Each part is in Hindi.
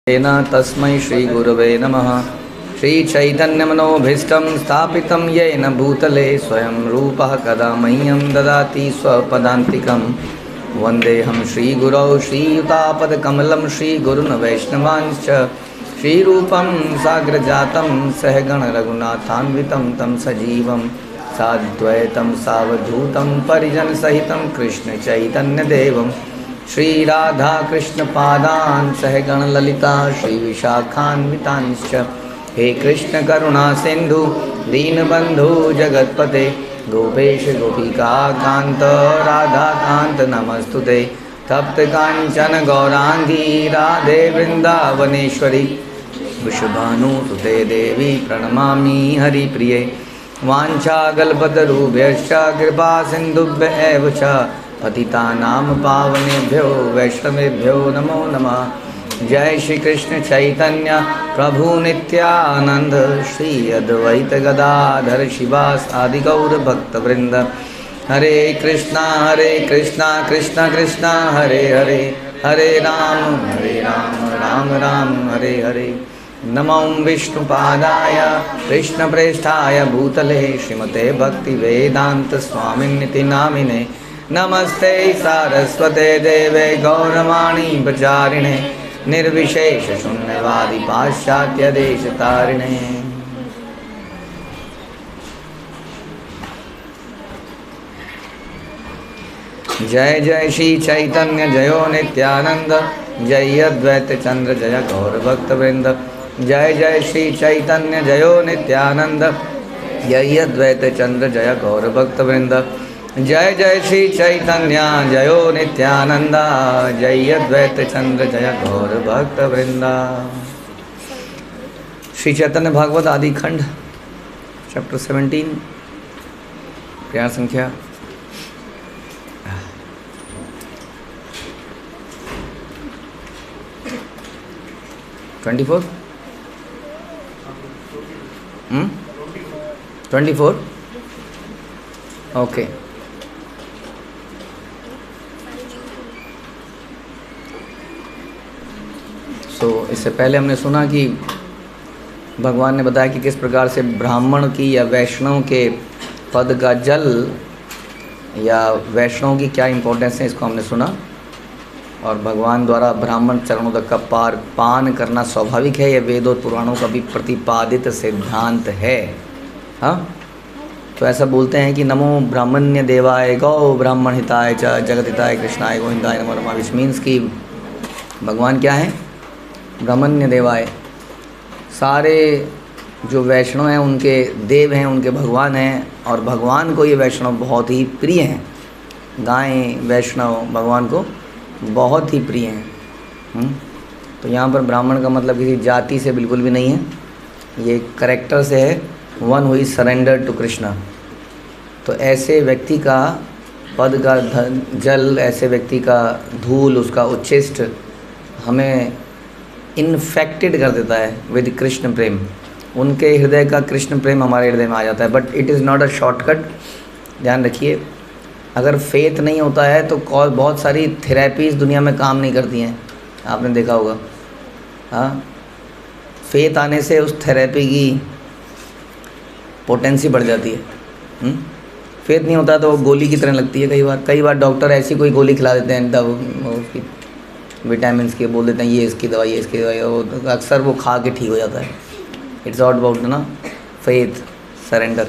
तेन तस्मै श्रीगुरवे नमः। श्रीचैतन्यमनोभीष्टं स्थापितं येन भूतले स्वयं रूपः कदा मह्यं ददाति स्वपदान्तिकं। वन्देऽहं श्रीगुरौ श्रीयुतापदकमलं श्रीगुरुन् वैष्णवांश्च श्रीरूपं साग्रजातं सहगण रघुनाथान्वितं तं सजीवं साद्वैतं सावधूतं परिजनसहितं कृष्णचैतन्यदेवं श्री राधा कृष्ण पादान् सहगण ललिता श्री विशाखान्वितांश्च। हे कृष्ण करुणा सिंधु दीनबंधु जगतपते गोपेश गोपिका कांत राधा कांत नमस्तुते। तप्त कांचन गौरांगी राधे वृंदावनेश्वरी वृषभानुसुते देवी प्रणमामि हरिप्रिये। वाञ्छाकल्पतरुभ्यश्च कृपा सिन्धुभ्यः च पतितानां पावनेभ्यो वैष्णवेभ्यो नमो नमः। जय श्री कृष्ण चैतन्य प्रभु नित्यानंद श्री अद्वैत गदाधर शिवासादि गौर भक्तवृंद। हरे कृष्णा कृष्णा कृष्णा हरे हरे, हरे राम राम राम हरे हरे। नमो विष्णुपादाय कृष्णप्रेष्ठाय भूतले श्रीमते भक्तिवेदांत स्वामिन्निति नामिने। नमस्ते सारस्वते देवे गौरवाणी प्रचारिणे निर्विशेष शून्यवादी पाश्चात्य देश तारिणे। जय जय श्री चैतन्य जयो नित्यानंद जय अद्वैत चंद्र जय गौर भक्तवृंद। जय जय श्री चैतन्य जयो नित्यानंद जय अद्वैत चंद्र जय गौर भक्तवृंद। जय जय श्री चैतन्य जयो नित्यानंद जय अद्वैत चंद्र जय गौर भक्तवृंद। श्री चैतन्य भागवत आदि खंड चैप्टर 17 प्यार संख्या 24 24 ओके। तो इससे पहले हमने सुना कि भगवान ने बताया कि किस प्रकार से ब्राह्मण की या वैष्णव के पद का जल या वैष्णव की क्या इम्पोर्टेंस है, इसको हमने सुना। और भगवान द्वारा ब्राह्मण चरणों तक का पान करना स्वाभाविक है, यह वेद और पुराणों का भी प्रतिपादित सिद्धांत है। हाँ, तो ऐसा बोलते हैं कि नमो ब्राह्मण्य देवाय गौ ब्राह्मण हिताय च जगत हिताय कृष्णाय गोविंदाय नमो नमः। विच मीन्स कि भगवान क्या है? ब्राह्मण्य देवाय। सारे जो वैष्णव हैं उनके देव हैं, उनके भगवान हैं, और भगवान को ये वैष्णव बहुत ही प्रिय हैं। गायें वैष्णव भगवान को बहुत ही प्रिय हैं। तो यहाँ पर ब्राह्मण का मतलब किसी जाति से बिल्कुल भी नहीं है, ये करेक्टर से है, one who is surrender to Krishna. तो ऐसे व्यक्ति का पद का जल, ऐसे व्यक्ति का धूल, उसका उच्छिष्ट हमें इन्फेक्टेड कर देता है विद कृष्ण प्रेम। उनके हृदय का कृष्ण प्रेम हमारे हृदय में आ जाता है। But it is not a shortcut, ध्यान रखिए। अगर फेथ नहीं होता है तो बहुत सारी थेरेपीज़ दुनिया में काम नहीं करती हैं, आपने देखा होगा। हाँ, फेथ आने से उस थेरेपी की पोटेंसी बढ़ जाती है। फेथ नहीं होता तो वो गोली की तरह लगती है। कई बार डॉक्टर ऐसी कोई गोली खिला देते हैं उसकी विटामिन की, बोल देते हैं ये इसकी दवाई, ये इसकी दवाई, वो अक्सर वो खा के ठीक हो जाता है। इट्स ऑल अबाउट ना फेथ, सरेंडर।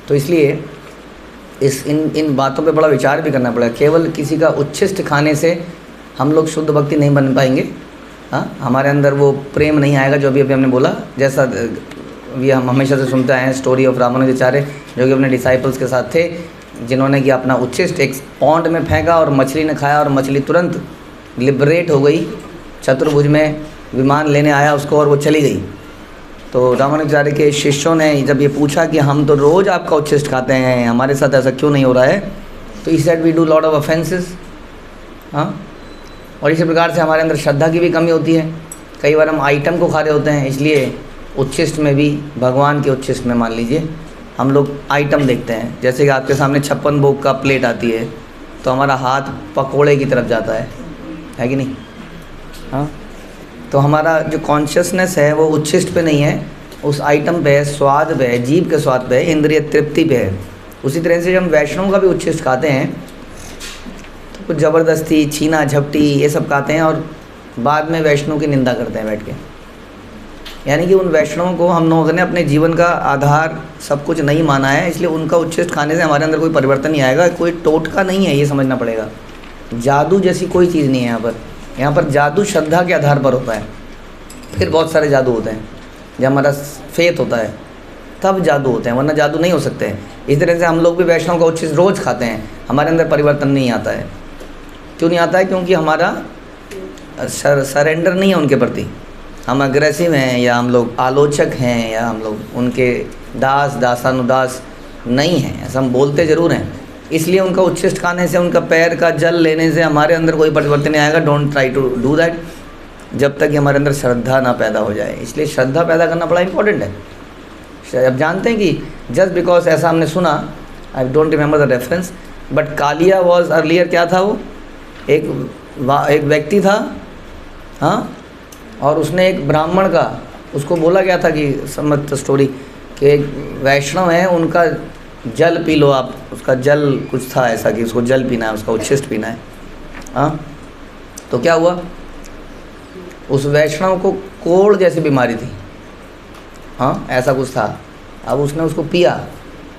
तो इसलिए इन बातों पे बड़ा विचार भी करना पड़ेगा। केवल किसी का उच्छिष्ट खाने से हम लोग शुद्ध भक्ति नहीं बन पाएंगे। हाँ, हमारे अंदर वो प्रेम नहीं आएगा जो अभी हमने बोला। जैसा भी हम हमेशा से सुनते आए हैं स्टोरी ऑफ रामानुजाचार्य, जो कि अपने डिसाइपल्स के साथ थे, जिन्होंने कि अपना उच्छिष्ट एक पॉन्ड में फेंका और मछली ने खाया, और मछली तुरंत लिबरेट हो गई। चतुर्भुज में विमान लेने आया उसको और वो चली गई। तो रामानुजाचार्य के शिष्यों ने जब ये पूछा कि हम तो रोज़ आपका उच्छिष्ट खाते हैं, हमारे साथ ऐसा क्यों नहीं हो रहा है, तो he said we do lot of offences. हाँ, और इसी प्रकार से हमारे अंदर श्रद्धा की भी कमी होती है। कई बार हम आइटम को खा रहे होते हैं, इसलिए उच्छिष्ट में भी, भगवान के उच्छिष्ट में मान लीजिए हम लोग आइटम देखते हैं। जैसे कि आपके सामने 56 भोग का प्लेट आती है, तो हमारा हाथ पकोड़े की तरफ जाता है कि नहीं? हाँ, तो हमारा जो कॉन्शियसनेस है वो उच्छिष्ट पे नहीं है, उस आइटम पे है, स्वाद पे है, जीभ के स्वाद पे है, इंद्रिय तृप्ति पे है। उसी तरह से जब हम वैष्णव का भी उच्छिष्ट खाते हैं तो कुछ ज़बरदस्ती, छीना झपटी ये सब खाते हैं और बाद में वैष्णव की निंदा करते हैं बैठ के। यानी कि उन वैष्णवों को हम लोगों ने अपने जीवन का आधार सब कुछ नहीं माना है, इसलिए उनका उच्छिष्ट खाने से हमारे अंदर कोई परिवर्तन नहीं आएगा। कोई टोटका नहीं है, ये समझना पड़ेगा। जादू जैसी कोई चीज़ नहीं है यहाँ पर जादू श्रद्धा के आधार पर होता है। फिर बहुत सारे जादू होते हैं, जब हमारा फेथ होता है तब जादू होते हैं, वरना जादू नहीं हो सकते हैं। इस तरह से हम लोग भी वैष्णव का उच्छिष्ट रोज़ खाते हैं, हमारे अंदर परिवर्तन नहीं आता है। क्यों नहीं आता है? क्योंकि हमारा सरेंडर नहीं है उनके प्रति। हम अग्रेसिव हैं, या हम लोग आलोचक हैं, या हम लोग उनके दासानुदास नहीं हैं। ऐसा हम बोलते ज़रूर हैं। इसलिए उनका उच्छिष्ट खाने से, उनका पैर का जल लेने से हमारे अंदर कोई परिवर्तन नहीं आएगा। Don't try to do that जब तक कि हमारे अंदर श्रद्धा ना पैदा हो जाए। इसलिए श्रद्धा पैदा करना बड़ा इंपॉर्टेंट है। अब जानते हैं कि जस्ट बिकॉज ऐसा हमने सुना, I don't remember the reference, but Kaliya was earlier क्या था? वो एक व्यक्ति था, हाँ, और उसने एक ब्राह्मण का, उसको बोला गया था कि समझ स्टोरी कि एक वैष्णव है, उनका जल पी लो आप। उसका जल कुछ था ऐसा कि उसको जल पीना है, उसका उच्छिष्ट पीना है। हाँ, तो क्या हुआ? उस वैष्णव को कोढ़ जैसी बीमारी थी, हाँ, ऐसा कुछ था। अब उसने उसको पिया,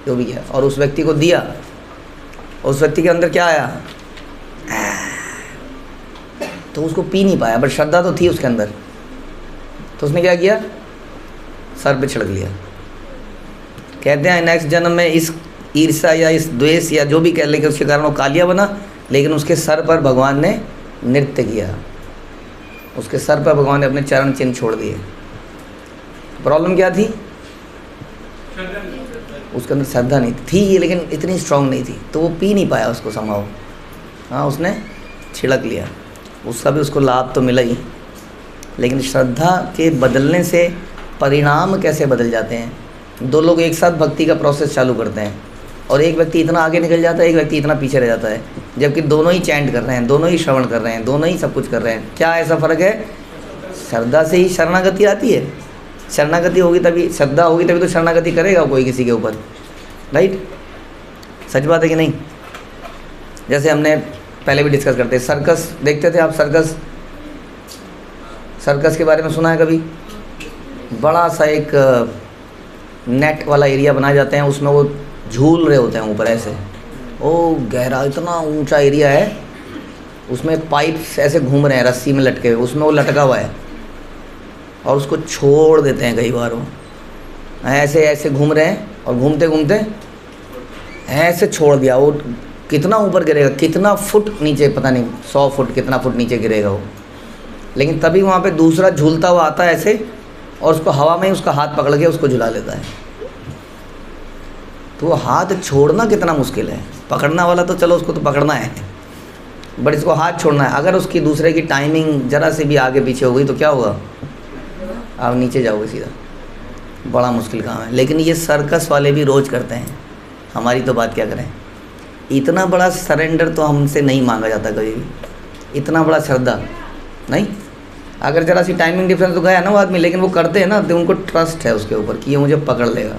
जो भी किया, और उस व्यक्ति को दिया। उस व्यक्ति के अंदर क्या आया? तो उसको पी नहीं पाया, बट श्रद्धा तो थी उसके अंदर। तो उसने क्या किया? सर पे छिड़क लिया। कहते हैं नेक्स्ट जन्म में इस ईर्ष्या या इस द्वेष या जो भी कह ले कि उसके कारण वो कालिया बना, लेकिन उसके सर पर भगवान ने नृत्य किया। उसके सर पर भगवान ने अपने चरण चिन्ह छोड़ दिए। प्रॉब्लम क्या थी? उसके अंदर श्रद्धा नहीं थी, लेकिन इतनी स्ट्रांग नहीं थी, तो वो पी नहीं पाया उसको संभव। हाँ, उसने छिड़क लिया। उसका भी उसको लाभ तो मिला ही, लेकिन श्रद्धा के बदलने से परिणाम कैसे बदल जाते हैं। दो लोग एक साथ भक्ति का प्रोसेस चालू करते हैं और एक व्यक्ति इतना आगे निकल जाता है, एक व्यक्ति इतना पीछे रह जाता है, जबकि दोनों ही चैंट कर रहे हैं, दोनों ही श्रवण कर रहे हैं, दोनों ही सब कुछ कर रहे हैं। क्या ऐसा फ़र्क है? श्रद्धा से ही शरणागति आती है। शरणागति होगी तभी, श्रद्धा होगी तभी तो शरणागति करेगा कोई किसी के ऊपर, राइट? सच बात है कि नहीं? जैसे हमने पहले भी डिस्कस करते, सर्कस देखते थे आप? सर्कस के बारे में सुना है कभी? बड़ा सा एक नेट वाला एरिया बनाए जाते हैं, उसमें वो झूल रहे होते हैं ऊपर ऐसे, ओ गहरा इतना ऊंचा एरिया है, उसमें पाइप्स ऐसे घूम रहे हैं रस्सी में लटके हुए, उसमें वो लटका हुआ है और उसको छोड़ देते हैं। कई बार वो ऐसे ऐसे घूम रहे हैं और घूमते घूमते ऐसे छोड़ दिया। वो कितना ऊपर गिरेगा, कितना फुट नीचे, पता नहीं 100 फुट कितना फुट नीचे गिरेगा वो। लेकिन तभी वहाँ पे दूसरा झूलता हुआ आता है ऐसे, और उसको हवा में ही उसका हाथ पकड़ के उसको झुला लेता है। तो वो हाथ छोड़ना कितना मुश्किल है। पकड़ना वाला तो चलो उसको तो पकड़ना है, बट इसको हाथ छोड़ना है। अगर उसकी दूसरे की टाइमिंग ज़रा से भी आगे पीछे हो गई तो क्या होगा? आप नीचे जाओगे सीधा। बड़ा मुश्किल काम है, लेकिन ये सर्कस वाले भी रोज़ करते हैं। हमारी तो बात क्या करें। इतना बड़ा सरेंडर तो हमसे नहीं मांगा जाता कभी भी, इतना बड़ा श्रद्धा नहीं। अगर ज़रा सी टाइमिंग डिफरेंस तो गया ना वो आदमी, लेकिन वो करते हैं ना, तो उनको ट्रस्ट है उसके ऊपर कि ये मुझे पकड़ लेगा।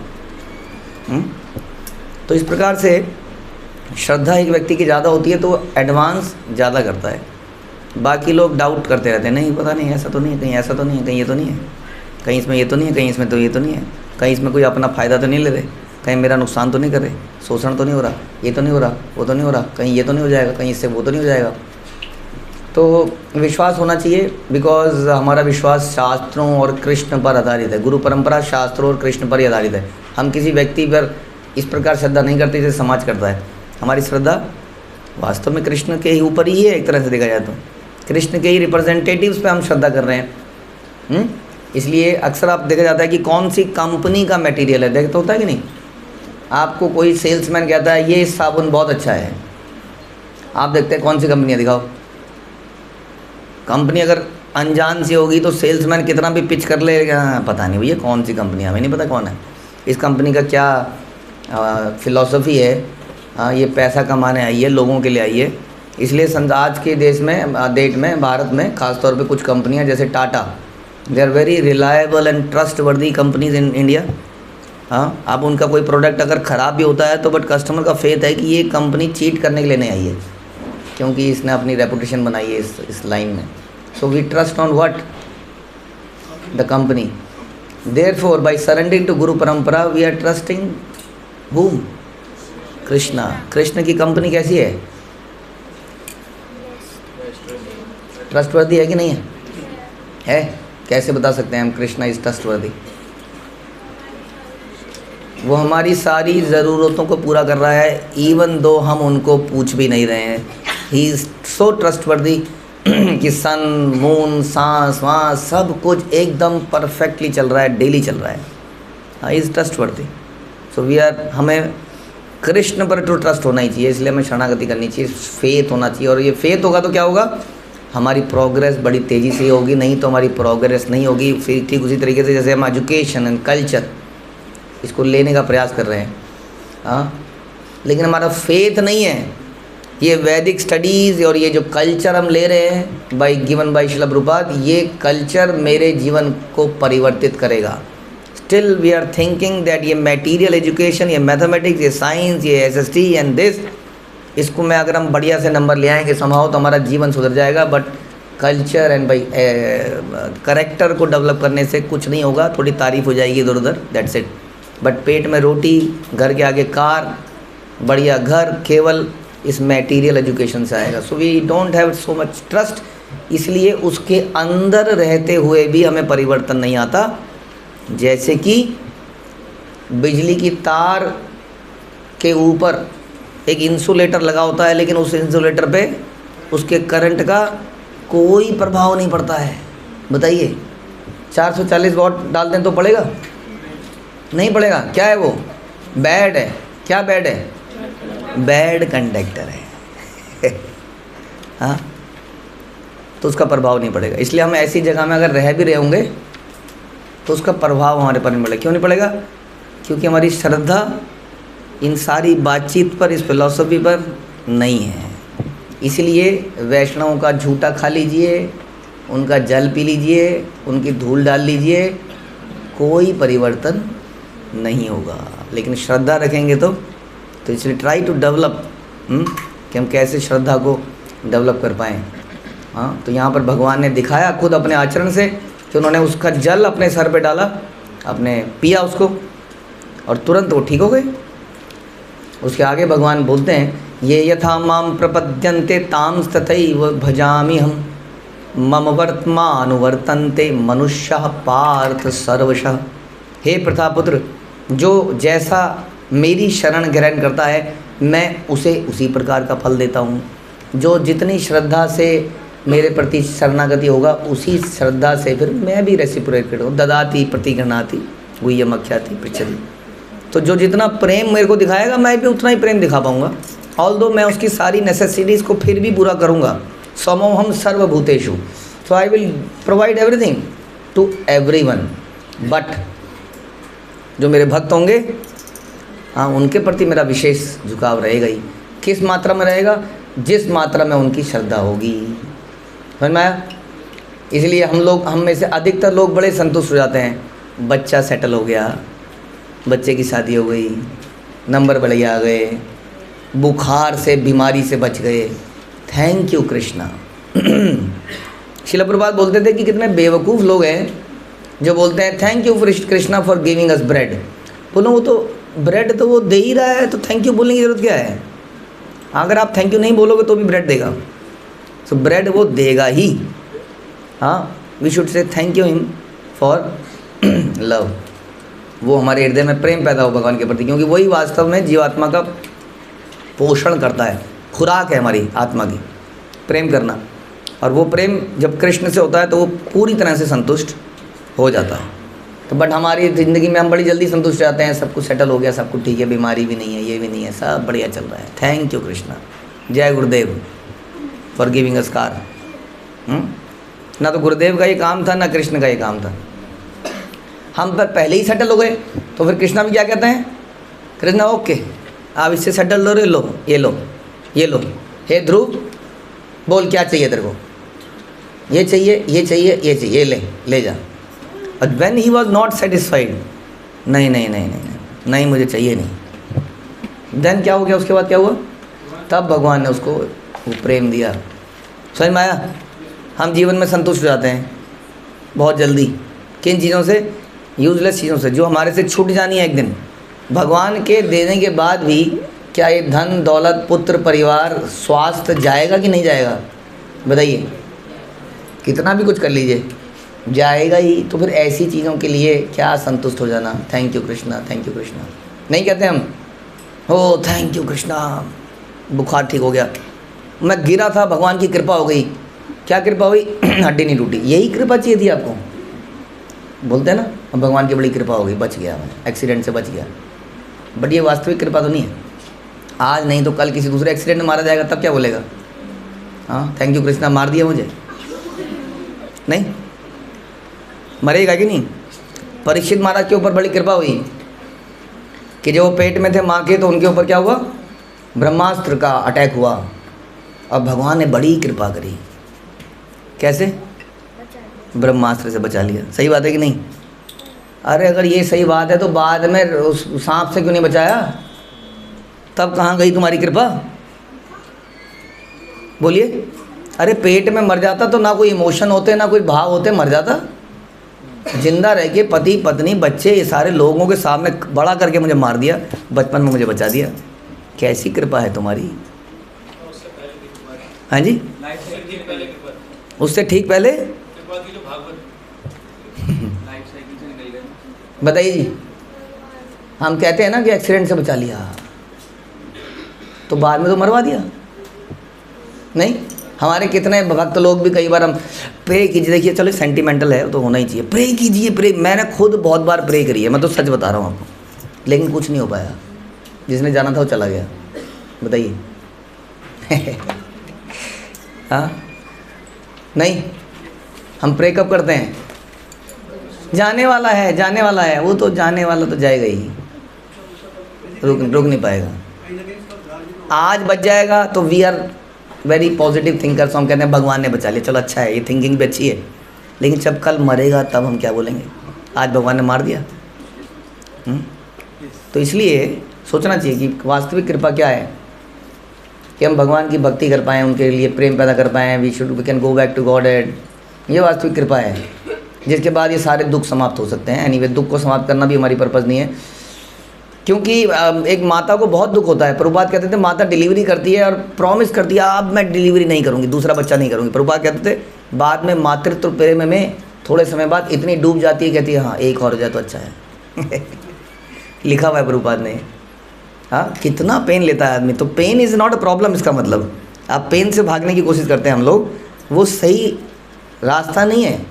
तो इस प्रकार से श्रद्धा एक व्यक्ति की ज़्यादा होती है तो एडवांस ज़्यादा करता है। बाकी लोग डाउट करते रहते हैं, नहीं पता नहीं, ऐसा तो नहीं है, कहीं ऐसा तो नहीं है, कहीं ये तो नहीं है, कहीं इसमें ये तो नहीं है, कहीं इसमें तो ये तो नहीं है, कहीं इसमें कोई अपना फ़ायदा तो नहीं ले रहे, कहीं मेरा नुकसान तो नहीं कर रहे, शोषण तो नहीं हो रहा, ये तो नहीं हो रहा, वो तो नहीं हो रहा, कहीं ये तो नहीं हो जाएगा, कहीं इससे वो तो नहीं हो जाएगा। तो विश्वास होना चाहिए, बिकॉज हमारा विश्वास शास्त्रों और कृष्ण पर आधारित है। गुरु परंपरा शास्त्रों और कृष्ण पर ही आधारित है। हम किसी व्यक्ति पर इस प्रकार श्रद्धा नहीं करते जैसे समाज करता है। हमारी श्रद्धा वास्तव में कृष्ण के ही ऊपर ही है। एक तरह से देखा जाए तो कृष्ण के ही रिप्रेजेंटेटिव्स पे हम श्रद्धा कर रहे हैं। इसलिए अक्सर आप देखा जाता है कि कौन सी कंपनी का मटेरियल है, देखते होता है कि नहीं। आपको कोई सेल्समैन कहता है ये साबुन बहुत अच्छा है, आप देखते हैं कौन सी कंपनी है, दिखाओ। कंपनी अगर अनजान सी होगी तो सेल्समैन कितना भी पिच कर लेगा, पता नहीं भैया कौन सी कंपनी है, हमें नहीं पता कौन है, इस कंपनी का क्या फिलॉसफी है, ये पैसा कमाने आई है, लोगों के लिए आई है। इसलिए आज के डेट में भारत में ख़ासतौर पे कुछ कंपनियां जैसे Tata, they are very reliable and trustworthy companies in India. हाँ, अब उनका कोई प्रोडक्ट अगर ख़राब भी होता है तो बट कस्टमर का फेथ है कि ये कंपनी चीट करने के लिए नहीं आई है, क्योंकि इसने अपनी रेपुटेशन बनाई है इस लाइन में। So we trust on what? The company. Therefore by surrendering to guru parampara we are trusting whom? Krishna. Krishna की कंपनी कैसी है? ट्रस्टवर्दी है कि नहीं है? है। कैसे बता सकते हैं हम कृष्णा इज ट्रस्टवर्दी? वो हमारी सारी ज़रूरतों को पूरा कर रहा है, इवन दो हम उनको पूछ भी नहीं रहे हैं। ही इज़ सो ट्रस्टवर्दी कि सन मून सांस वाँस सब कुछ एकदम परफेक्टली चल रहा है, डेली चल रहा है। He is trustworthy. So we are, हमें कृष्ण पर तो ट्रस्ट होना ही चाहिए, इसलिए हमें शरणागति करनी चाहिए, फेथ होना चाहिए। और ये फेथ होगा तो क्या होगा? हमारी प्रोग्रेस बड़ी तेज़ी से होगी, नहीं तो हमारी प्रोग्रेस नहीं होगी। फिर ठीक उसी तरीके से जैसे हम एजुकेशन एंड कल्चर इसको लेने का प्रयास कर रहे हैं, हाँ, लेकिन हमारा फेथ नहीं है। ये वैदिक स्टडीज़ और ये जो कल्चर हम ले रहे हैं गिवन बाय श्रील प्रभुपाद, ये कल्चर मेरे जीवन को परिवर्तित करेगा। Still we are thinking that ये मटेरियल एजुकेशन, ये मैथमेटिक्स, ये साइंस, ये एसएसटी एंड दिस, इसको मैं अगर हम बढ़िया से नंबर ले आएंगे समहाउ तो हमारा जीवन सुधर जाएगा। बट कल्चर एंड करेक्टर को डेवलप करने से कुछ नहीं होगा। थोड़ी तारीफ हो जाएगी इधर उधर, दैट्स इट। बट पेट में रोटी, घर के आगे कार, बढ़िया घर, केवल इस मटेरियल एजुकेशन से आएगा। So we don't have so much trust, इसलिए उसके अंदर रहते हुए भी हमें परिवर्तन नहीं आता। जैसे कि बिजली की तार के ऊपर एक इंसुलेटर लगा होता है, लेकिन उस इंसुलेटर पे उसके करंट का कोई प्रभाव नहीं पड़ता है। बताइए 440 वॉट डाल दें तो पड़ेगा? नहीं पड़ेगा। क्या है वो? बैड है। क्या बैड है? बैड कंडक्टर है। हाँ, तो उसका प्रभाव नहीं पड़ेगा। इसलिए हम ऐसी जगह में अगर रह भी रहे होंगे तो उसका प्रभाव हमारे पर नहीं पड़ेगा। क्यों नहीं पड़ेगा? क्योंकि हमारी श्रद्धा इन सारी बातचीत पर, इस फिलॉसफी पर नहीं है। इसलिए वैष्णवों का झूठा खा लीजिए, उनका जल पी लीजिए, उनकी धूल डाल लीजिए, कोई परिवर्तन नहीं होगा। लेकिन श्रद्धा रखेंगे तो इसलिए ट्राई टू डेवलप कि हम कैसे श्रद्धा को डेवलप कर पाएँ। हाँ, तो यहाँ पर भगवान ने दिखाया खुद अपने आचरण से कि उन्होंने उसका जल अपने सर पे डाला, आपने पिया उसको और तुरंत वो ठीक हो गए। उसके आगे भगवान बोलते हैं, ये यथा माम प्रपद्यन्ते ताम तथैव भजामि हम मम वर्तमानुवर्तन्ते मनुष्यः पार्थ सर्वशः। हे प्रथापुत्र, जो जैसा मेरी शरण ग्रहण करता है मैं उसे उसी प्रकार का फल देता हूँ। जो जितनी श्रद्धा से मेरे प्रति शरणागति होगा उसी श्रद्धा से फिर मैं भी रेसिप्रोकेट हूँ। ददाति प्रतिगृह्णाति गुह्यमख्याति पृच्छति। तो जो जितना प्रेम मेरे को दिखाएगा मैं भी उतना ही प्रेम दिखा पाऊँगा। ऑल्दो मैं उसकी सारी नेसेसिटीज़ को फिर भी पूरा करूँगा। समोहम सर्वभूतेषु, so I will provide everything to everyone. But जो मेरे भक्त होंगे, हाँ, उनके प्रति मेरा विशेष झुकाव रहेगा ही। किस मात्रा में रहेगा? जिस मात्रा में उनकी श्रद्धा होगी। समझ में आया? इसलिए हम में से अधिकतर लोग बड़े संतुष्ट हो जाते हैं। बच्चा सेटल हो गया, बच्चे की शादी हो गई, नंबर बढ़िया आ गए, बुखार से, बीमारी से बच गए। Thank you Krishna. श्रील प्रभुपाद बोलते थे कि कितने बेवकूफ़ लोग हैं जो बोलते हैं thank you Krishna for giving us bread. बोलो वो तो ब्रेड तो वो दे ही रहा है, तो थैंक यू बोलने की ज़रूरत क्या है? अगर आप थैंक यू नहीं बोलोगे तो भी ब्रेड देगा। सो ब्रेड वो देगा ही। हाँ, we should say thank you him for love. वो हमारे हृदय में प्रेम पैदा हो भगवान के प्रति, क्योंकि वही वास्तव में जीवात्मा का पोषण करता है, खुराक है हमारी आत्मा की, प्रेम करना। और वो प्रेम जब कृष्ण से होता है तो वो पूरी तरह से संतुष्ट हो जाता है। तो बट हमारी ज़िंदगी में हम बड़ी जल्दी संतुष्ट जाते हैं, सब कुछ सेटल हो गया, सब कुछ ठीक है, बीमारी भी नहीं है, ये भी नहीं है, सब बढ़िया चल रहा है। थैंक यू कृष्णा, जय गुरुदेव फॉर गिविंग अस कार। ना तो गुरुदेव का ये काम था, ना कृष्ण का ये काम था। हम पर पहले ही सेटल हो गए, तो फिर कृष्णा भी क्या कहते हैं? कृष्णा ओके, आप इससे सेटल हो रहे, लो ये लो ये लो। हे ध्रुव बोल क्या चाहिए तेरे को? ये चाहिए, ये चाहिए, ये चाहिए, ले ले जा, और when he was not satisfied, नहीं नहीं नहीं नहीं नहीं नहीं मुझे चाहिए नहीं, देन क्या हो गया, उसके बाद क्या हुआ, तब भगवान ने उसको वो प्रेम दिया। समझ में आया? हम जीवन में संतुष्ट हो जाते हैं बहुत जल्दी, किन चीज़ों से, यूजलेस चीज़ों से, जो हमारे से छूट जानी है एक दिन। भगवान के देने के बाद भी क्या ये धन दौलत पुत्र परिवार स्वास्थ्य जाएगा कि नहीं जाएगा? बताइए, कितना भी कुछ कर लीजिए जाएगा ही। तो फिर ऐसी चीज़ों के लिए क्या संतुष्ट हो जाना, thank you Krishna, thank you Krishna नहीं कहते हम, हो थैंक यू कृष्णा, बुखार ठीक हो गया, मैं गिरा था भगवान की कृपा हो गई। क्या कृपा हुई? हड्डी नहीं टूटी, यही कृपा चाहिए थी आपको। बोलते हैं ना, अब भगवान की बड़ी कृपा हो गई, बच गया मैं, एक्सीडेंट से बच गया, बट ये वास्तविक कृपा तो नहीं है। आज नहीं तो कल किसी दूसरे एक्सीडेंट में मारा जाएगा, तब क्या बोलेगा? हाँ थैंक यू कृष्णा, मार दिया मुझे, नहीं मरेगा कि नहीं? परीक्षित महाराज के ऊपर बड़ी कृपा हुई कि जो पेट में थे माँ के, तो उनके ऊपर क्या हुआ, ब्रह्मास्त्र का अटैक हुआ, और भगवान ने बड़ी कृपा करी। कैसे? ब्रह्मास्त्र से बचा लिया। सही बात है कि नहीं? अरे अगर ये सही बात है तो बाद में उस सांप से क्यों नहीं बचाया? तब कहाँ गई तुम्हारी कृपा? बोलिए। अरे पेट में मर जाता तो ना कोई इमोशन होते ना कोई भाव होते, मर जाता। जिंदा रह के पति पत्नी बच्चे ये सारे लोगों के सामने बड़ा करके मुझे मार दिया, बचपन में मुझे बचा दिया। कैसी कृपा है तुम्हारी? हाँ जी, उससे ठीक पहले बताइए जी। हम कहते हैं ना कि एक्सीडेंट से बचा लिया, तो बाद में तो मरवा दिया। नहीं, हमारे कितने भक्त लोग भी कई बार हम प्रे कीजिए, देखिए चलो सेंटिमेंटल है तो होना ही चाहिए, प्रे कीजिए प्रे। मैंने खुद बहुत बार प्रे करी है, मैं तो सच बता रहा हूँ आपको, लेकिन कुछ नहीं हो पाया। जिसने जाना था वो चला गया। बताइए हाँ नहीं, हम प्रे कब करते हैं? जाने वाला है, जाने वाला है, वो तो जाने वाला तो जाएगा ही, रुक नहीं पाएगा। आज बच जाएगा तो we are very positive thinkers, हम कहते हैं भगवान ने बचा लिया, चलो अच्छा है, ये थिंकिंग भी अच्छी है। लेकिन जब कल मरेगा तब हम क्या बोलेंगे? आज भगवान ने मार दिया। तो इसलिए सोचना चाहिए कि वास्तविक कृपा क्या है, कि हम भगवान की भक्ति कर पाएँ, उनके लिए प्रेम पैदा कर पाएँ, we can go back to Godhead. ये वास्तविक कृपा है, जिसके बाद ये सारे दुख समाप्त हो सकते हैं। एनीवे, दुख को समाप्त करना भी हमारी पर्पज़ नहीं है, क्योंकि एक माता को बहुत दुख होता है। प्रभुपाद कहते थे माता डिलीवरी करती है और प्रॉमिस करती है अब मैं डिलीवरी नहीं करूँगी, दूसरा बच्चा नहीं करूँगी। प्रभुपाद कहते थे बाद में मातृत्व प्रेम में थोड़े समय बाद इतनी डूब जाती है, कहती है हाँ एक और हो जाए तो अच्छा है लिखा हुआ है प्रभुपाद ने। हाँ, कितना पेन लेता है आदमी। तो pain is not a problem, इसका मतलब आप पेन से भागने की कोशिश करते हैं हम लोग, वो सही रास्ता नहीं है।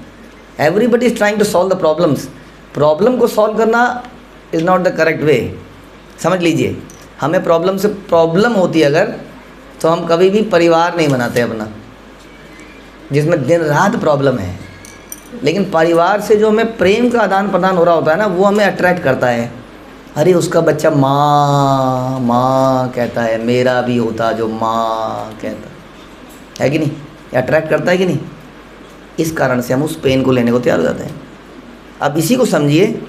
Everybody is trying to solve the problems, problem को सॉल्व करना is not the correct way. समझ लीजिए, हमें प्रॉब्लम से प्रॉब्लम होती है अगर, तो हम कभी भी परिवार नहीं बनाते अपना, जिसमें दिन रात प्रॉब्लम है। लेकिन परिवार से जो हमें प्रेम का आदान प्रदान हो रहा होता है ना, वो हमें अट्रैक्ट करता है। अरे उसका बच्चा माँ माँ कहता है, मेरा भी होता जो माँ कहता है कि नहीं, ये अट्रैक्ट करता है कि नहीं? इस कारण से हम उस पेन को लेने को तैयार हो जाते हैं। अब इसी को समझिए,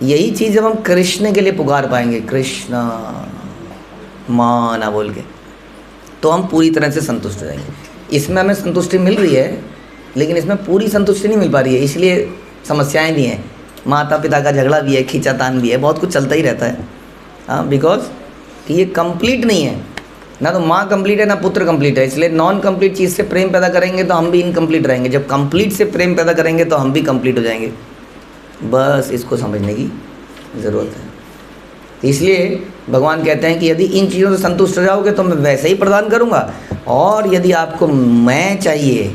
यही चीज़ जब हम कृष्ण के लिए पुकार पाएंगे, कृष्णा माँ ना बोल के, तो हम पूरी तरह से संतुष्ट हो जाएंगे। इसमें हमें संतुष्टि मिल रही है, लेकिन इसमें पूरी संतुष्टि नहीं मिल पा रही है, इसलिए समस्याएं भी हैं, माता पिता का झगड़ा भी है, खींचातान भी है, बहुत कुछ चलता ही रहता है। हाँ, बिकॉज कि ये कंप्लीट नहीं है ना, तो माँ कंप्लीट है ना पुत्र कंप्लीट है। इसलिए नॉन कंप्लीट चीज़ से प्रेम पैदा करेंगे तो हम भी इनकम्प्लीट रहेंगे, जब कंप्लीट से प्रेम पैदा करेंगे तो हम भी कंप्लीट हो जाएंगे। बस इसको समझने की ज़रूरत है। इसलिए भगवान कहते हैं कि यदि इन चीज़ों से संतुष्ट हो जाओगे तो मैं वैसे ही प्रदान करूँगा, और यदि आपको मैं चाहिए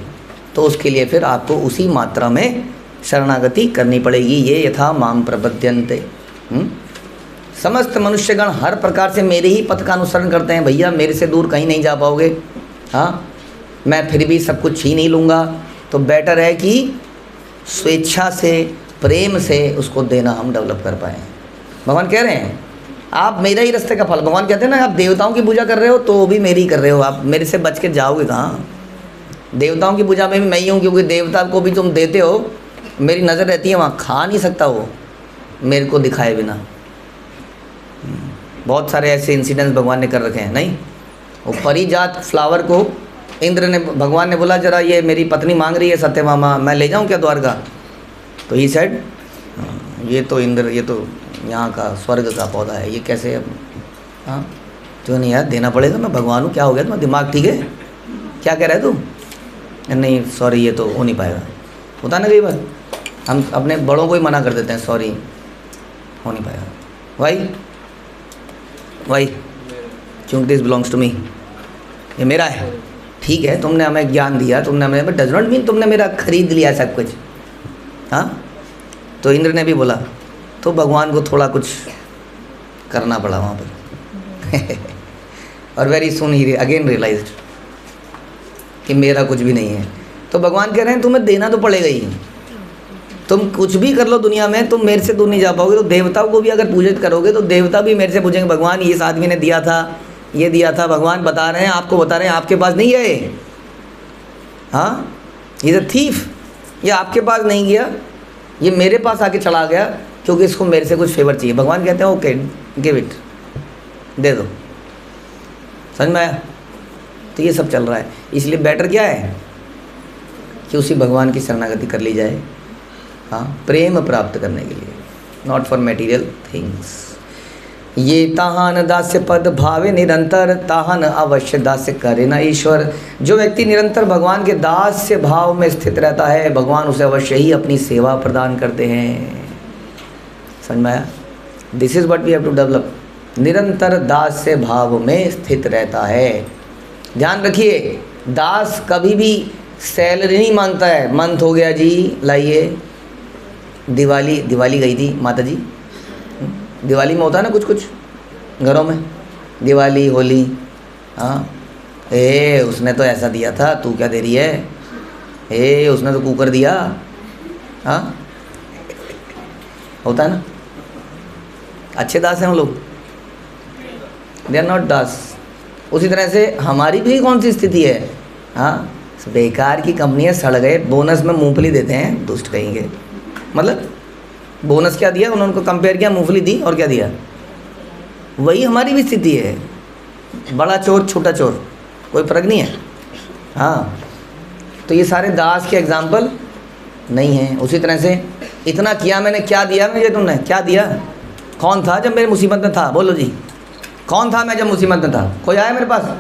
तो उसके लिए फिर आपको उसी मात्रा में शरणागति करनी पड़ेगी। ये यथा माम प्रपद्यन्ते। समस्त मनुष्यगण हर प्रकार से मेरे ही पथ का अनुसरण करते हैं। भैया मेरे से दूर कहीं नहीं जा पाओगे। हाँ, मैं फिर भी सब कुछ छीन ही लूँगा, तो बेटर है कि स्वेच्छा से प्रेम से उसको देना हम डेवलप कर पाएँ। भगवान कह रहे हैं आप मेरा ही रास्ते का फल, भगवान कहते हैं ना, आप देवताओं की पूजा कर रहे हो तो भी मेरी कर रहे हो, आप मेरे से बच के जाओगे कहाँ? देवताओं की पूजा में भी मैं ही हूँ, क्योंकि देवता को भी तुम देते हो मेरी नज़र रहती है वहाँ, खा नहीं सकता वो मेरे को दिखाए बिना। बहुत सारे ऐसे इंसिडेंट्स भगवान ने कर रखे हैं। नहीं, वो परिजात फ्लावर को इंद्र ने, भगवान ने बोला जरा ये मेरी पत्नी मांग रही है सत्यभामा, मैं ले जाऊँ क्या द्वारका? तो ही सेड ये तो इंद्र, ये तो यहाँ का स्वर्ग का पौधा है, ये कैसे? हाँ तो नहीं यार, देना पड़ेगा, मैं भगवान हूँ, क्या हो गया तुम्हारा दिमाग ठीक है? क्या कह रहा है तू? नहीं सॉरी, ये तो हो नहीं पाएगा। होता ना कई बार हम अपने बड़ों को ही मना कर देते हैं, सॉरी हो नहीं पाएगा। वाई क्योंकि दिस बिलोंग्स टू मी, ये मेरा है। ठीक है, तुमने हमें ज्ञान दिया, तुमने हमें, बट डज नॉट मीन तुमने मेरा खरीद लिया सब कुछ। हाँ, तो इंद्र ने भी बोला, तो भगवान को थोड़ा कुछ करना पड़ा वहाँ पर और वेरी सुन ही अगेन रियलाइज्ड कि मेरा कुछ भी नहीं है। तो भगवान कह रहे हैं तुम्हें देना तो पड़ेगा ही, तुम कुछ भी कर लो दुनिया में, तुम मेरे से दूर नहीं जा पाओगे। तो देवताओं को भी अगर पूजित करोगे तो देवता भी मेरे से पूछेंगे, भगवान ये इस आदमी ने दिया था, ये दिया था। भगवान बता रहे हैं, आपको बता रहे हैं, आपके पास नहीं है। हाँ, ये थीफ, ये आपके पास नहीं गया, ये मेरे पास आके चला गया क्योंकि इसको मेरे से कुछ फेवर चाहिए। भगवान कहते हैं ओके गिव इट, दे दो। समझ में आया? तो ये सब चल रहा है। इसलिए बेटर क्या है कि उसी भगवान की शरणागति कर ली जाए। हाँ, प्रेम प्राप्त करने के लिए, नॉट फॉर मटेरियल थिंग्स। ये ताहन दास्य पद भावे निरंतर, ताहन अवश्य दास्य करे न ईश्वर। जो व्यक्ति निरंतर भगवान के दास्य भाव में स्थित रहता है, भगवान उसे अवश्य ही अपनी सेवा प्रदान करते हैं। समझ में आया? This is what we have to develop. निरंतर दास्य भाव में स्थित रहता है। ध्यान रखिए, दास कभी भी सैलरी नहीं मांगता है। मंथ हो गया जी, लाइए। दिवाली गई थी माता जी, दिवाली में होता है ना कुछ कुछ घरों में, दिवाली होली। हाँ, उसने तो ऐसा दिया था, तू क्या दे रही है? उसने तो कुकर दिया। हाँ, होता है ना। अच्छे दास हैं हम लोग, दे आर नॉट दास। उसी तरह से हमारी भी कौन सी स्थिति है? हाँ, बेकार की कंपनियाँ सड़ गए, बोनस में मूंगफली देते हैं, दुष्ट कहेंगे। मतलब बोनस क्या दिया उन्होंने, को कंपेयर किया, मूंगफली दी और क्या दिया? वही हमारी भी स्थिति है। बड़ा चोर छोटा चोर, कोई फर्क नहीं है। हाँ, तो ये सारे दास के एग्जाम्पल नहीं हैं। उसी तरह से इतना किया मैंने, क्या दिया मुझे तुमने? क्या दिया? कौन था जब मेरे मुसीबत में था? बोलो जी, कौन था मैं जब मुसीबत में था? कोई आया मेरे पास?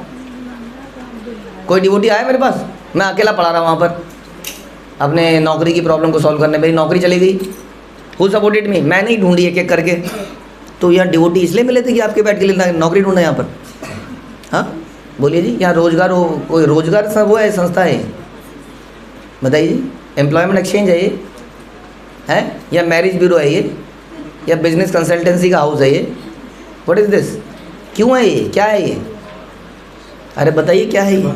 कोई डिवोटी आया मेरे पास? मैं अकेला पड़ा रहा वहाँ पर अपने नौकरी की प्रॉब्लम को सॉल्व करने। मेरी नौकरी चली गई, हु सपोर्टेड मी? मैं नहीं ढूंढी एक एक करके। तो यहाँ डिवोटी इसलिए मिले थे कि आपके बैठ के लिए नौकरी ढूंढे यहाँ पर। हाँ बोलिए जी, यहाँ रोजगार हो, कोई रोजगार सब वो है, संस्था है? बताइए जी, एम्प्लॉयमेंट एक्सचेंज है ये? है या मैरिज ब्यूरो है ये? या बिजनेस कंसल्टेंसी का हाउस है ये? What is this? क्यों है ये? क्या है ये? अरे बताइए क्या है ये?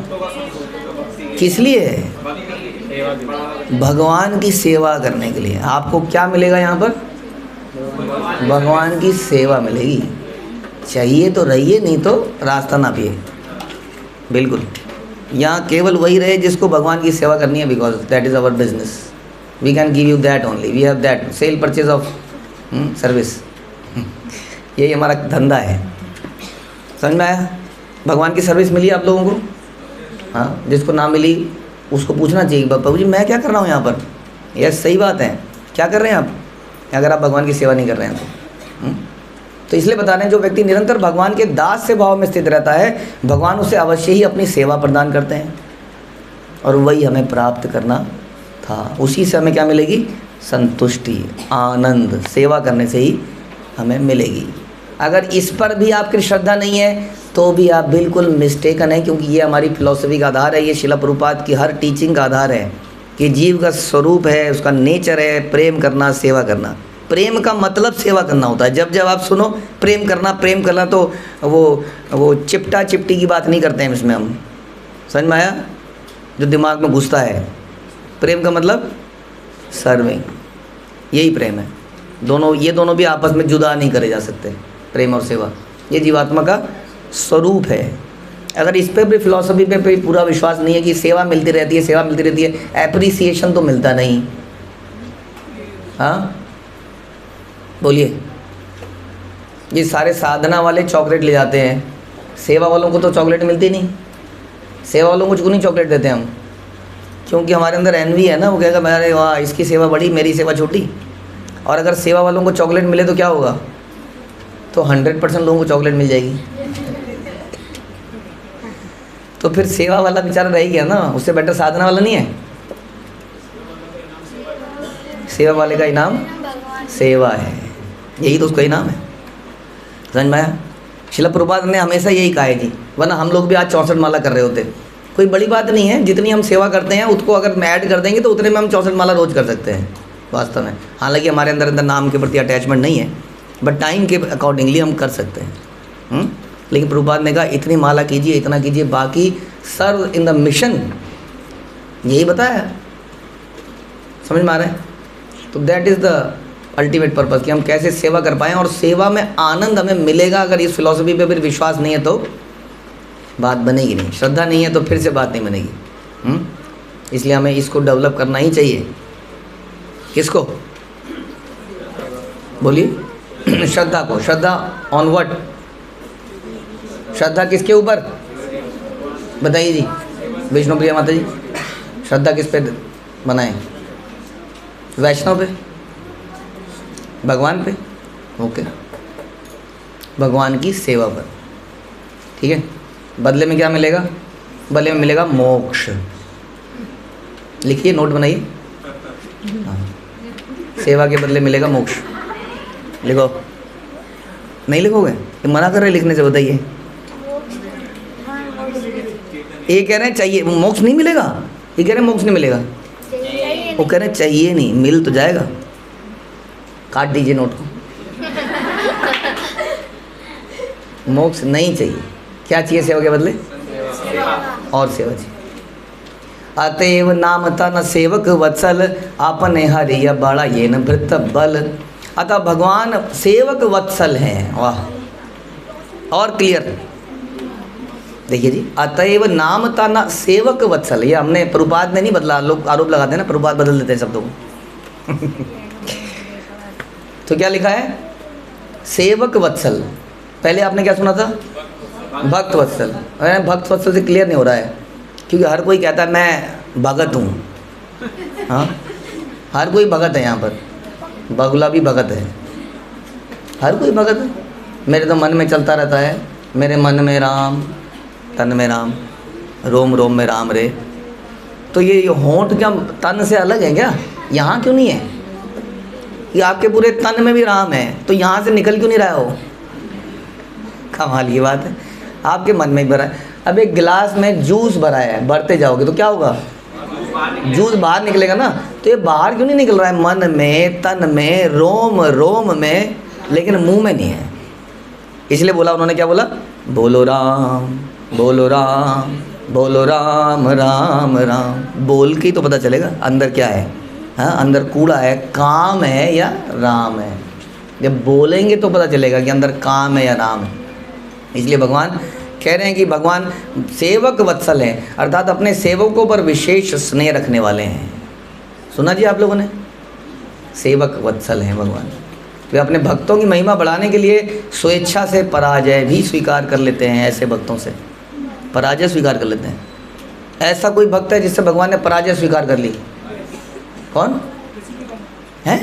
किस लिए है? भगवान की सेवा करने के लिए। आपको क्या मिलेगा यहाँ पर? भगवान की सेवा मिलेगी। चाहिए तो रहिए, नहीं तो रास्ता ना पिए। बिल्कुल, यहाँ केवल वही रहे जिसको भगवान की सेवा करनी है, because that is our business. We can give you that only, we have that sale purchase of service. यही हमारा धंधा है। समझ में आया? भगवान की सर्विस मिली आप लोगों को? हाँ, जिसको ना मिली उसको पूछना चाहिए, बाबू जी मैं क्या कर रहा हूँ यहाँ पर? यस, सही बात है, क्या कर रहे हैं आप अगर आप भगवान की सेवा नहीं कर रहे हैं तो? तो इसलिए बता रहे हैं, जो व्यक्ति निरंतर भगवान के दास से भाव में स्थित रहता है, भगवान उसे अवश्य ही अपनी सेवा प्रदान करते हैं। और वही हमें प्राप्त करना था। उसी से हमें क्या मिलेगी? संतुष्टि, आनंद। सेवा करने से ही हमें मिलेगी। अगर इस पर भी आपकी श्रद्धा नहीं है तो भी आप बिल्कुल मिस्टेकन है, क्योंकि ये हमारी फिलॉसफी का आधार है, ये शिला प्रभुपाद की हर टीचिंग का आधार है कि जीव का स्वरूप है, उसका नेचर है प्रेम करना, सेवा करना। प्रेम का मतलब सेवा करना होता है। जब जब आप सुनो प्रेम करना, तो वो चिपटा चिपटी की बात नहीं करते हैं इसमें हम। समझ में आया? जो दिमाग में घुसता है, प्रेम का मतलब सर्विंग, यही प्रेम है। ये दोनों भी आपस में जुदा नहीं करे जा सकते, प्रेम और सेवा। ये जीवात्मा का स्वरूप है। अगर इस पे भी फिलॉसफी पे भी पूरा विश्वास नहीं है कि सेवा मिलती रहती है, एप्रिसिएशन तो मिलता नहीं। हाँ बोलिए। ये सारे साधना वाले चॉकलेट ले जाते हैं, सेवा वालों को तो चॉकलेट मिलती नहीं। सेवा वालों को क्यों नहीं चॉकलेट देते हम? क्योंकि हमारे अंदर एनवी है ना, वो कहेगा अरे वाह इसकी सेवा बड़ी, मेरी सेवा छोटी। और अगर सेवा वालों को चॉकलेट मिले तो क्या होगा? तो 100% लोगों को चॉकलेट मिल जाएगी। तो फिर सेवा वाला बेचारा रह गया ना, उससे बेटर साधना वाला नहीं है। सेवा वाले का इनाम सेवा है, यही तो उसका इनाम है। समझ में आया? शिला प्रभुपाद ने हमेशा यही कहा है जी, वरना हम लोग भी आज 64 माला कर रहे होते। कोई बड़ी बात नहीं है, जितनी हम सेवा करते हैं उसको अगर ऐड कर देंगे तो उतने में हम 64 माला रोज कर सकते हैं वास्तव में। हालांकि हमारे अंदर नाम के प्रति अटैचमेंट नहीं है, बट टाइम के अकॉर्डिंगली हम कर सकते हैं। लेकिन प्रभुपाद ने कहा इतनी माला कीजिए, इतना कीजिए, बाकी सर्व इन द मिशन, यही बताया। समझ में आ रहा है? तो that is the ultimate purpose कि हम कैसे सेवा कर पाएँ और सेवा में आनंद हमें मिलेगा। अगर इस फिलॉसफी पे फिर विश्वास नहीं है तो बात बनेगी नहीं, श्रद्धा नहीं है तो फिर से बात नहीं बनेगी। इसलिए हमें इसको डेवलप करना ही चाहिए। किसको बोलिए? श्रद्धा को। श्रद्धा ऑन व्हाट? श्रद्धा किसके ऊपर बताइए जी? विष्णु प्रिया माता जी, श्रद्धा किस पे बनाएं? वैष्णव पे, भगवान पे? ओके, भगवान की सेवा पर। ठीक है। बदले में क्या मिलेगा? बदले में मिलेगा मोक्ष। लिखिए, नोट बनाइए। हाँ, सेवा के बदले मिलेगा मोक्ष। लिखो। नहीं लिखोगे? ये मना कर रहे लिखने से, बताइए। ये कह रहे हैं चाहिए, मोक्ष नहीं मिलेगा। ये कह रहे हैं मोक्ष नहीं मिलेगा, वो कह रहे हैं चाहिए नहीं, मिल तो जाएगा। काट दीजिए नोट को। मोक्ष नहीं चाहिए, क्या चाहिए सेवा के बदले? और सेवा चाहिए। अतएव नाम तन सेवक वत्सल, आपने हरिया बड़ा ये न भृत बल। अतः भगवान सेवक वत्सल हैं। वाह, और क्लियर देखिए जी। अतएव नाम तन सेवक वत्सल, ये हमने, प्रभुपाद ने नहीं बदला। लोग आरोप लगाते हैं ना प्रभुपाद बदल देते हैं शब्दों को। तो क्या लिखा है? सेवक वत्सल। पहले आपने क्या सुना था? भक्त वत्सल। भक्त वत्सल से क्लियर नहीं हो रहा है, क्योंकि हर कोई कहता है मैं भगत हूँ। हाँ, हर कोई भगत है यहाँ पर। बगुला भी भगत है, हर कोई भगत है। मेरे तो मन में चलता रहता है, मेरे मन में राम, तन में राम, रोम रोम में राम रे। तो ये होंठ क्या तन से अलग है क्या? यहाँ क्यों नहीं है? ये आपके पूरे तन में भी राम है, तो यहाँ से निकल क्यों नहीं रहा हो? कमाल की बात है। आपके मन में ही भरा है। अब एक गिलास में जूस भरा है, भरते जाओगे तो क्या होगा? जूस बाहर निकलेगा ना। तो ये बाहर क्यों नहीं निकल रहा है? मन में, तन में, रोम रोम में, लेकिन मुंह में नहीं है। इसलिए बोला उन्होंने, क्या बोला? बोलो राम, बोलो राम, बोलो राम राम राम। बोल के ही तो पता चलेगा अंदर क्या है। हाँ, अंदर कूड़ा है, काम है या राम है। जब बोलेंगे तो पता चलेगा कि अंदर काम है या राम है। इसलिए भगवान कह रहे हैं कि भगवान सेवक वत्सल हैं, अर्थात अपने सेवकों पर विशेष स्नेह रखने वाले हैं। सुना जी आप लोगों ने? सेवक वत्सल हैं भगवान। वे अपने भक्तों की महिमा बढ़ाने के लिए स्वेच्छा से पराजय भी स्वीकार कर लेते हैं। ऐसे भक्तों से पराजय स्वीकार कर लेते हैं। ऐसा कोई भक्त है जिससे भगवान ने पराजय स्वीकार कर ली? कौन है?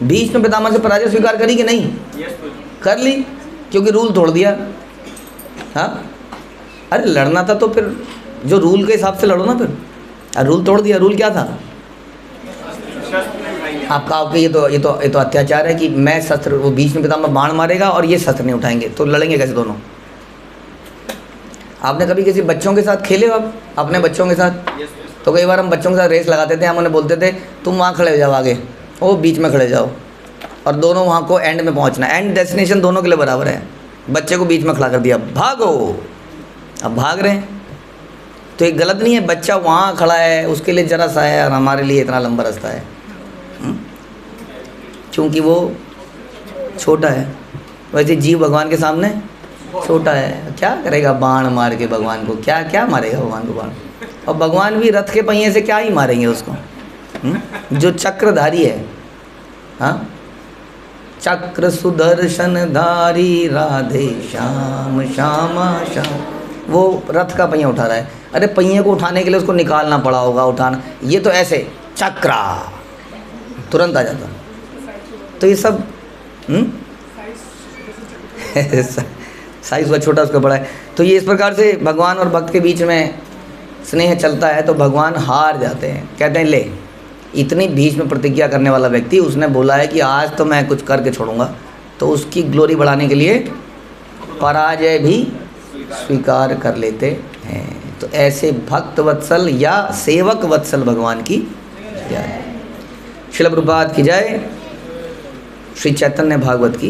भीष्म पितामह से पराजय स्वीकार करी कि नहीं? कर ली, क्योंकि रूल तोड़ दिया। हाँ, अरे लड़ना था तो फिर जो रूल के हिसाब से लड़ो ना। फिर रूल तोड़ दिया। रूल क्या था आपका? आपके ये तो अत्याचार है कि मैं शस्त्र, वो भीष्म पितामह बाण मारेगा और ये शस्त्र नहीं उठाएंगे, तो लड़ेंगे कैसे दोनों? आपने कभी किसी बच्चों के साथ खेले हो? आप अपने बच्चों के साथ? तो कई बार हम बच्चों के साथ रेस लगाते थे। हम उन्हें बोलते थे तुम वहाँ खड़े हो जाओ आगे, वो बीच में खड़े जाओ, और दोनों वहाँ को एंड में पहुँचना। एंड डेस्टिनेशन दोनों के लिए बराबर है। बच्चे को बीच में खड़ा कर दिया, भागो। अब भाग रहे हैं तो ये गलत नहीं है। बच्चा वहाँ खड़ा है, उसके लिए जरा सा है, और हमारे लिए इतना लंबा रास्ता है, क्योंकि वो छोटा है। वैसे जीव भगवान के सामने छोटा है। क्या करेगा बाण मार के भगवान को? क्या क्या मारेगा भगवान को बाण? और भगवान भी रथ के पहिए से क्या ही मारेंगे उसको? जो चक्रधारी है, हाँ, चक्र सुदर्शन धारी राधे श्याम श्यामा श्याम, वो रथ का पहिया उठा रहा है। अरे पहिए को उठाने के लिए उसको निकालना पड़ा होगा, उठाना, ये तो ऐसे चक्रा तुरंत आ जाता। तो ये सब साइज हुआ छोटा, उसका बड़ा है। तो ये इस प्रकार से भगवान और भक्त के बीच में स्नेह चलता है, तो भगवान हार जाते हैं, कहते हैं ले, इतनी बीच में प्रतिज्ञा करने वाला व्यक्ति, उसने बोला है कि आज तो मैं कुछ करके छोड़ूंगा, तो उसकी ग्लोरी बढ़ाने के लिए पराजय भी स्वीकार कर लेते हैं। तो ऐसे भक्त वत्सल या सेवक वत्सल भगवान की जय। श्रील प्रभुपाद की जय। श्री चैतन्य भागवत की